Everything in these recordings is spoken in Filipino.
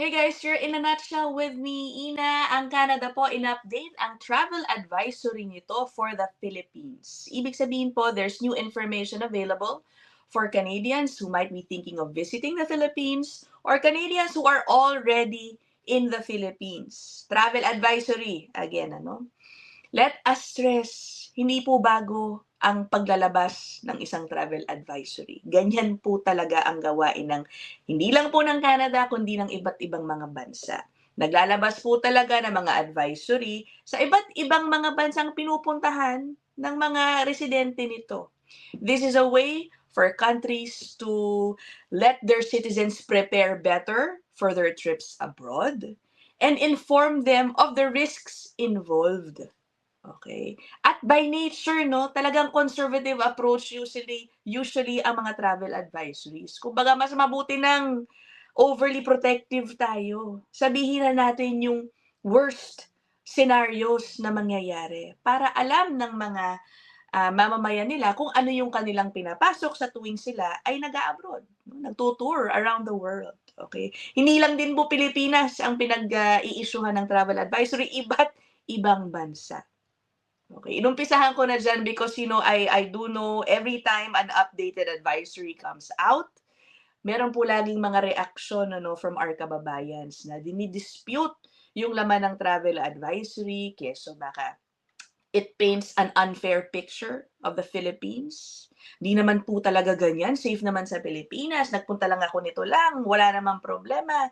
Hey guys, you're in a nutshell with me, Ina. Ang Canada po, in-update ang travel advisory nito for the Philippines. Ibig sabihin po, there's new information available for Canadians who might be thinking of visiting the Philippines or Canadians who are already in the Philippines. Travel advisory, again, ano? Let us stress, hindi po bago ang paglalabas ng isang travel advisory. Ganyan po talaga ang gawain ng hindi lang po ng Canada, kundi ng iba't ibang mga bansa. Naglalabas po talaga ng mga advisory sa iba't ibang mga bansang pinupuntahan ng mga residente nito. This is a way for countries to let their citizens prepare better for their trips abroad and inform them of the risks involved. Okay. At by nature 'no, talagang conservative approach usually ang mga travel advisories. Kumbaga mas mabuti ng overly protective tayo. Sabihin na natin yung worst scenarios na mangyayari para alam ng mga, mamamayan nila kung ano yung kanilang pinapasok sa tuwing sila ay nag-a-abroad, 'no, nagtu-tour around the world, okay. Hindi lang din po Pilipinas ang i-issuehan ng travel advisory, iba't ibang bansa. Okay, inumpisahan ko na diyan because I do know every time an updated advisory comes out, meron po laging mga reaksyon ano from our kababayans na dinidispute yung laman ng travel advisory keso baka it paints an unfair picture of the Philippines. Di naman po talaga ganyan, safe naman sa Pilipinas, nagpunta lang ako nito lang, wala namang problema.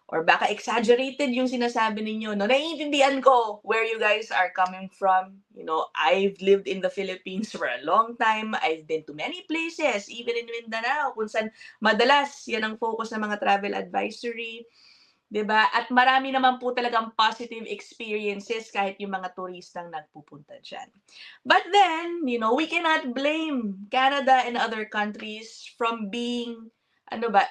Or baka exaggerated yung sinasabi ninyo, no? Naiintindihan ko where you guys are coming from. You know, I've lived in the Philippines for a long time. I've been to many places, even in Mindanao, kung saan madalas yan ang focus ng mga travel advisory. 'Di ba? At marami naman po talagang positive experiences kahit yung mga turistang nagpupunta diyan. But then, we cannot blame Canada and other countries from being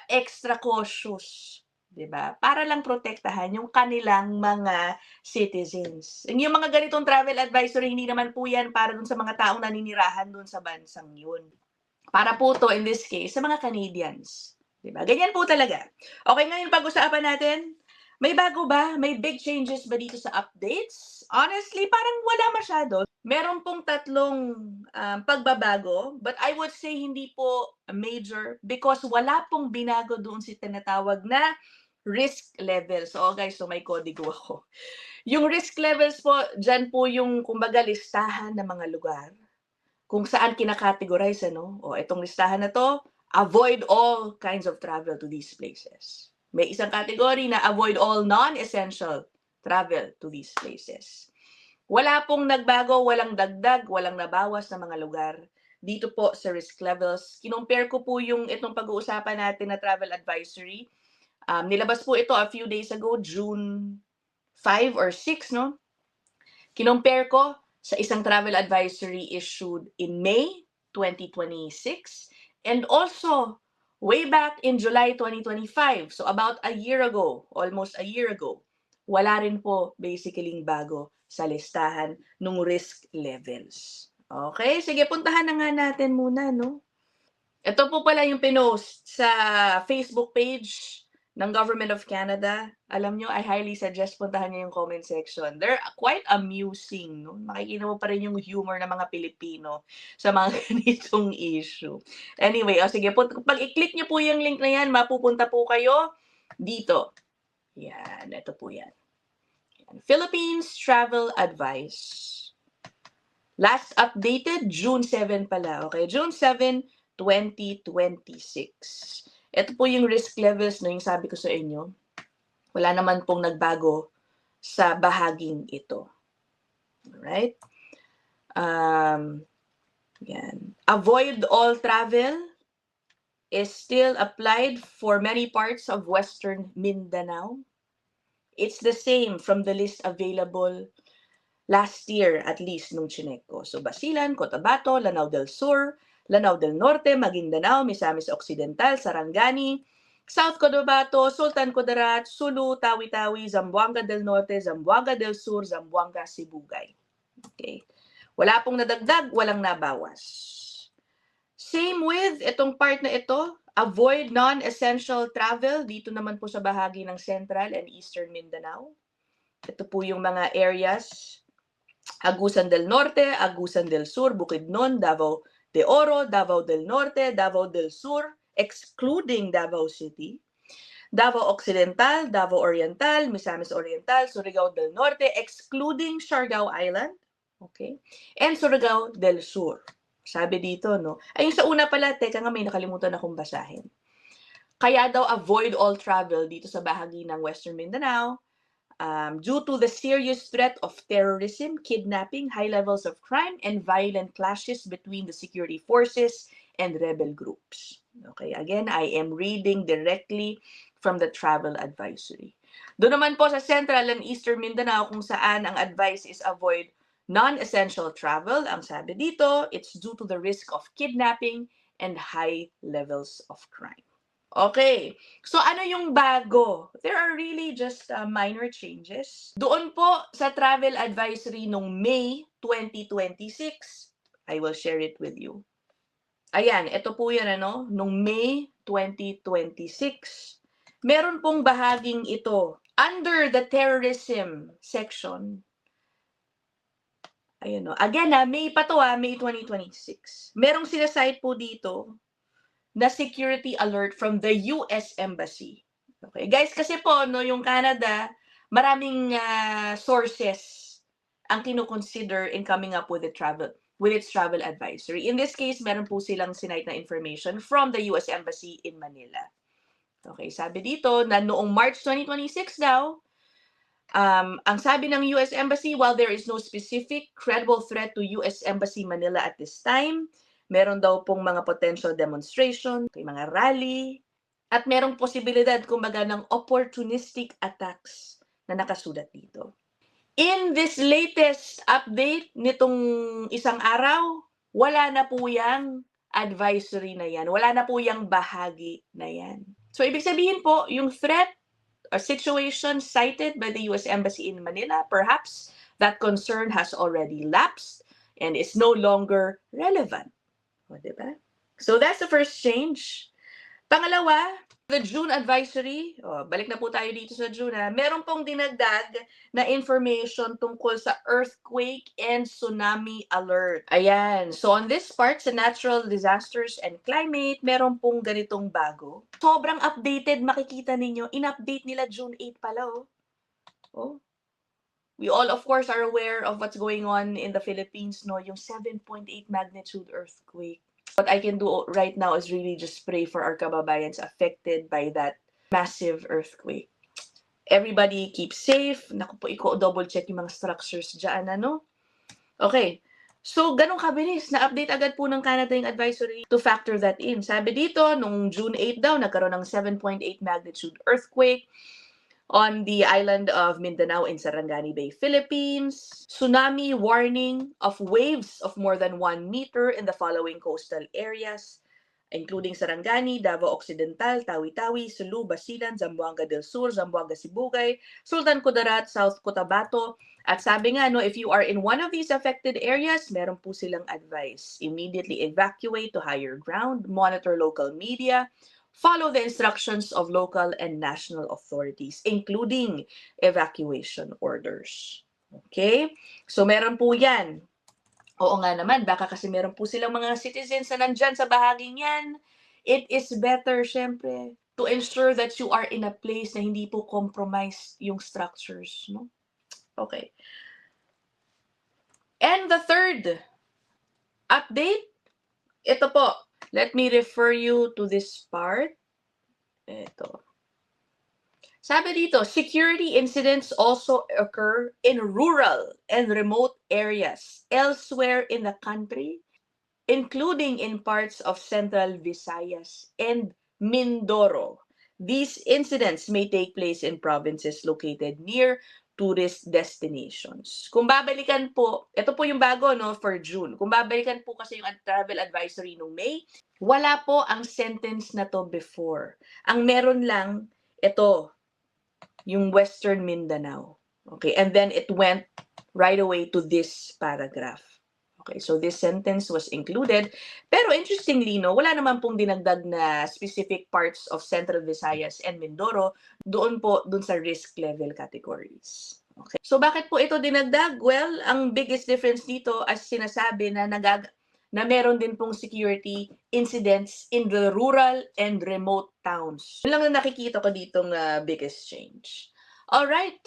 extra cautious, 'di ba? Para lang protektahan yung kanilang mga citizens. And yung mga ganitong travel advisory, hindi naman po yan para dun sa mga taong naninirahan dun sa bansang yun. Para po 'to, in this case, sa mga Canadians, 'di ba? Ganyan po talaga. Okay, ngayon pag-usapan natin, may bago ba? May big changes ba dito sa updates? Honestly, parang wala masyado. Meron pong tatlong, pagbabago, but I would say hindi po major because wala pong binago doon sa tinatawag na risk levels. Oo guys, so may kodigo ako. Yung risk levels po, diyan po yung kumbaga listahan ng mga lugar kung saan kinakategorize ano, o itong listahan na 'to, avoid all kinds of travel to these places. May isang category na avoid all non-essential travel to these places. Wala pong nagbago, walang dagdag, walang nabawas na mga lugar dito po sa risk levels. Kinompare ko po yung itong pag-uusapan natin na travel advisory. Nilabas po ito a few days ago, June 5 or 6, no? Kinompare ko sa isang travel advisory issued in May 2026 and also way back in July 2025. So about a year ago, almost a year ago, wala rin po basically bago sa listahan ng risk levels. Okay, sige, puntahan na nga natin muna, no? Ito po pala yung pinost sa Facebook page ng Government of Canada. Alam nyo, I highly suggest puntahan nyo yung comment section. They're quite amusing, no? Makikita mo pa rin yung humor ng mga Pilipino sa mga ganitong issue. Anyway, sige, pag i-click nyo po yung link na yan, mapupunta po kayo dito. Yan, ito po yan. Philippines Travel Advice. Last updated, June 7 pala. Okay, June 7, 2026. Ito po yung risk levels no, yung sabi ko sa inyo. Wala naman pong nagbago sa bahaging ito. Alright? Yan. Avoid all travel is still applied for many parts of Western Mindanao. It's the same from the list available last year, at least, nung chinek ko. So, Basilan, Cotabato, Lanao del Sur, Lanao del Norte, Maguindanao, Misamis Occidental, Sarangani, South Cotabato, Sultan Kudarat, Sulu, Tawi-Tawi, Zamboanga del Norte, Zamboanga del Sur, Zamboanga, Sibugay. Okay. Wala pong nadagdag, walang nabawas. Same with itong part na ito, avoid non-essential travel dito naman po sa bahagi ng Central and Eastern Mindanao. Ito po yung mga areas: Agusan del Norte, Agusan del Sur, Bukidnon, Davao de Oro, Davao del Norte, Davao del Sur, excluding Davao City, Davao Occidental, Davao Oriental, Misamis Oriental, Surigao del Norte, excluding Siargao Island, okay, and Surigao del Sur. Sabi dito, no? Ayun sa una pala, teka nga, may nakalimutan akong basahin. Kaya daw avoid all travel dito sa bahagi ng Western Mindanao due to the serious threat of terrorism, kidnapping, high levels of crime, and violent clashes between the security forces and rebel groups. Okay, again, I am reading directly from the travel advisory. Doon naman po sa Central and Eastern Mindanao kung saan ang advice is avoid non-essential travel, ang sabi dito, it's due to the risk of kidnapping and high levels of crime. Okay, so ano yung bago? There are really just minor changes. Doon po sa travel advisory nung May 2026, I will share it with you. Ayan, ito po yan ano, nung May 2026. Meron pong bahaging ito. Under the terrorism section, ayun no. Again May pa to May 2026. Merong sinasite po dito na security alert from the US Embassy. Okay, guys, kasi po no, yung Canada, maraming sources ang kino-consider in coming up with its travel advisory. In this case, meron po silang sinite na information from the US Embassy in Manila. Okay, sabi dito na noong March 2026 daw, ang sabi ng US Embassy, while there is no specific credible threat to US Embassy Manila at this time, meron daw pong mga potential demonstration, mga rally, at merong posibilidad kumbaga ng opportunistic attacks na nakasulat dito. In this latest update nitong isang araw, wala na po yung advisory na yan. Wala na po yung bahagi na yan. So, ibig sabihin po, yung threat or situation cited by the US Embassy in Manila, perhaps that concern has already lapsed and is no longer relevant. O, diba? So, that's the first change. Pangalawa, the June advisory, balik na po tayo dito sa June, meron pong dinagdag na information tungkol sa earthquake and tsunami alert. Ayan. So on this part, sa natural disasters and climate, meron pong ganitong bago. Sobrang updated, makikita ninyo. In-update nila June 8 pala, oh. We all, of course, are aware of what's going on in the Philippines, no? Yung 7.8 magnitude earthquake. What I can do right now is really just pray for our kababayans affected by that massive earthquake. Everybody keep safe. Naku po, double check yung mga structures dyan, ano? Okay. So, ganun kabilis. Na-update agad po ng Canada yung advisory to factor that in. Sabi dito, nung June 8 daw, nagkaroon ng 7.8 magnitude earthquake on the island of Mindanao in Sarangani Bay, Philippines. Tsunami warning of waves of more than 1 meter in the following coastal areas, including Sarangani, Davao Occidental, Tawi-Tawi, Sulu, Basilan, Zamboanga del Sur, Zamboanga Sibugay, Sultan Kudarat, South Cotabato. At sabi nga, no, if you are in one of these affected areas, meron po silang advice. Immediately evacuate to higher ground, monitor local media, follow the instructions of local and national authorities, including evacuation orders. Okay? So, meron po yan. Oo nga naman, baka kasi meron po silang mga citizens na nandyan sa bahaging yan. It is better, syempre, to ensure that you are in a place na hindi po compromised yung structures. No? Okay. And the third update, ito po. Let me refer you to this part. Ito. Sabi dito, security incidents also occur in rural and remote areas elsewhere in the country, including in parts of Central Visayas and Mindoro. These incidents may take place in provinces located near tourist destinations. Kung babalikan po, ito po yung bago no for June. Kung babalikan po kasi yung travel advisory nung May, wala po ang sentence na to before. Ang meron lang ito, yung Western Mindanao. Okay, and then it went right away to this paragraph. Okay, so this sentence was included. Pero interestingly, no, wala naman pong dinagdag na specific parts of Central Visayas and Mindoro doon sa risk level categories. Okay. So bakit po ito dinagdag? Well, ang biggest difference dito as sinasabi na meron din pong security incidents in the rural and remote towns. Yun lang na nakikita ko ditong biggest change. All right.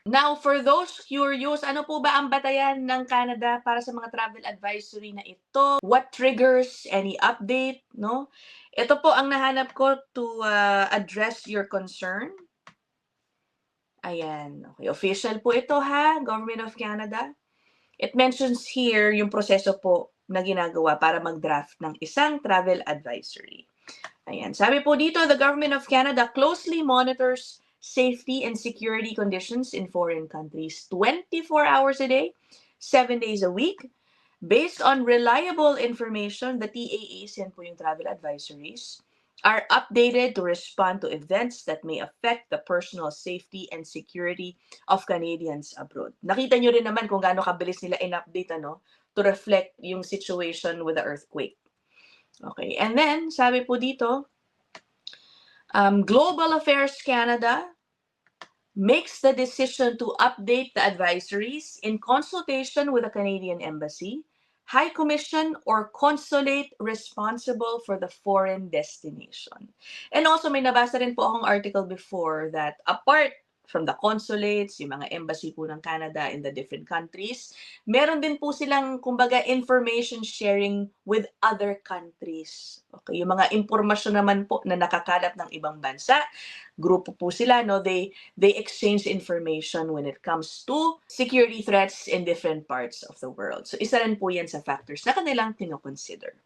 Now, for those curious, ano po ba ang batayan ng Canada para sa mga travel advisory na ito? What triggers any update, no? Ito po ang nahanap ko to address your concern. Ayan. Okay. Official po ito ha, Government of Canada. It mentions here yung proseso po na ginagawa para mag-draft ng isang travel advisory. Ayan. Sabi po dito, the Government of Canada closely monitors safety and security conditions in foreign countries 24 hours a day, 7 days a week. Based on reliable information, the TAAs, yan po yung travel advisories, are updated to respond to events that may affect the personal safety and security of Canadians abroad. Nakita nyo rin naman kung gaano kabilis nila in-update to reflect yung situation with the earthquake. Okay, and then, sabi po dito, Global Affairs Canada makes the decision to update the advisories in consultation with the Canadian Embassy, High Commission, or consulate responsible for the foreign destination. And also, may nabasa rin po akong article before that apart from the consulates, yung mga embassy po ng Canada in the different countries, meron din po silang, kumbaga, information sharing with other countries. Okay, yung mga impormasyon naman po na nakakalat ng ibang bansa, grupo po sila, no? They exchange information when it comes to security threats in different parts of the world. So, isa rin po yan sa factors na kanilang tinoconsider.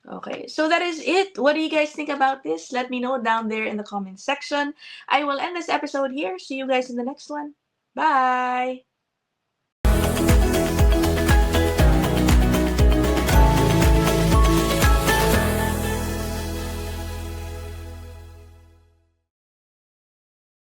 Okay, so that is it. What do you guys think about this? Let me know down there in the comment section. I will end this episode here. See you guys in the next one. Bye!